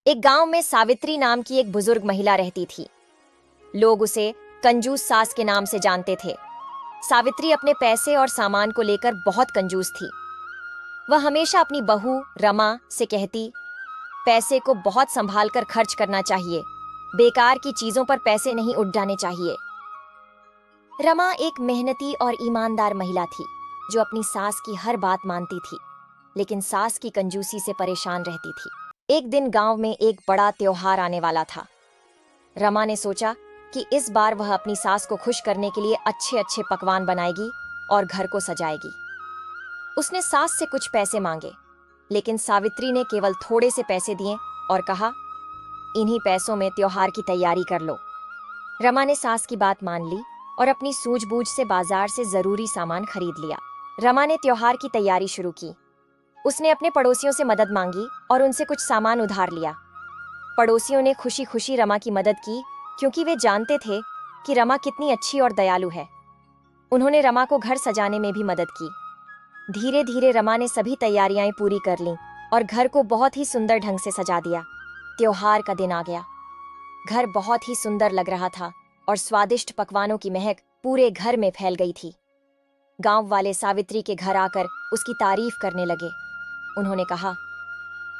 एक गांव में सावित्री नाम की एक बुजुर्ग महिला रहती थी। लोग उसे कंजूस सास के नाम से जानते थे। सावित्री अपने पैसे और सामान को लेकर बहुत कंजूस थी। वह हमेशा अपनी बहू रमा से कहती, पैसे को बहुत संभाल कर खर्च करना चाहिए, बेकार की चीजों पर पैसे नहीं उड़ाने चाहिए। रमा एक मेहनती और ईमानदार महिला थी जो अपनी सास की हर बात मानती थी, लेकिन सास की कंजूसी से परेशान रहती थी। एक दिन गांव में एक बड़ा त्योहार आने वाला था। रमा ने सोचा कि इस बार वह अपनी सास को खुश करने के लिए अच्छे अच्छे पकवान बनाएगी और घर को सजाएगी। उसने सास से कुछ पैसे मांगे, लेकिन सावित्री ने केवल थोड़े से पैसे दिए और कहा, इन्हीं पैसों में त्योहार की तैयारी कर लो। रमा ने सास की बात मान ली और अपनी सूझबूझ से बाजार से जरूरी सामान खरीद लिया। रमा ने त्योहार की तैयारी शुरू की। उसने अपने पड़ोसियों से मदद मांगी और उनसे कुछ सामान उधार लिया। पड़ोसियों ने खुशी खुशी रमा की मदद की, क्योंकि वे जानते थे कि रमा कितनी अच्छी और दयालु है। उन्होंने रमा को घर सजाने में भी मदद की। धीरे धीरे रमा ने सभी तैयारियां पूरी कर लीं और घर को बहुत ही सुंदर ढंग से सजा दिया। त्योहार का दिन आ गया। घर बहुत ही सुंदर लग रहा था और स्वादिष्ट पकवानों की महक पूरे घर में फैल गई थी। गांव वाले सावित्री के घर आकर उसकी तारीफ करने लगे। उन्होंने कहा,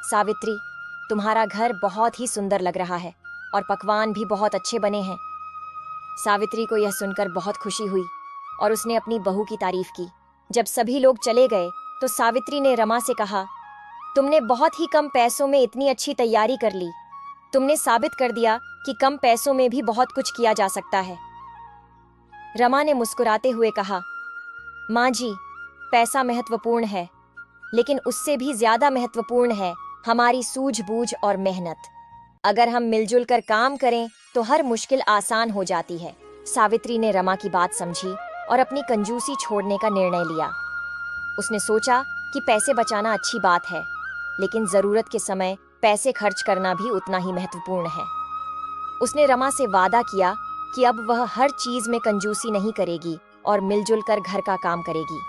सावित्री, तुम्हारा घर बहुत ही सुंदर लग रहा है और पकवान भी बहुत अच्छे बने हैं। सावित्री को यह सुनकर बहुत खुशी हुई और उसने अपनी बहू की तारीफ की। जब सभी लोग चले गए तो सावित्री ने रमा से कहा, तुमने बहुत ही कम पैसों में इतनी अच्छी तैयारी कर ली। तुमने साबित कर दिया कि कम पैसों में भी बहुत कुछ किया जा सकता है। रमा ने मुस्कुराते हुए कहा, माँ जी, पैसा महत्वपूर्ण है, लेकिन उससे भी ज्यादा महत्वपूर्ण है हमारी सूझबूझ और मेहनत। अगर हम मिलजुल कर काम करें तो हर मुश्किल आसान हो जाती है। सावित्री ने रमा की बात समझी और अपनी कंजूसी छोड़ने का निर्णय लिया। उसने सोचा कि पैसे बचाना अच्छी बात है, लेकिन जरूरत के समय पैसे खर्च करना भी उतना ही महत्वपूर्ण है। उसने रमा से वादा किया कि अब वह हर चीज में कंजूसी नहीं करेगी और मिलजुल कर घर का काम करेगी।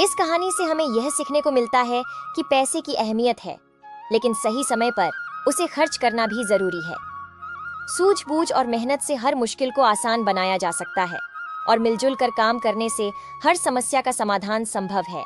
इस कहानी से हमें यह सीखने को मिलता है कि पैसे की अहमियत है, लेकिन सही समय पर उसे खर्च करना भी जरूरी है। सूझबूझ और मेहनत से हर मुश्किल को आसान बनाया जा सकता है और मिलजुल कर काम करने से हर समस्या का समाधान संभव है।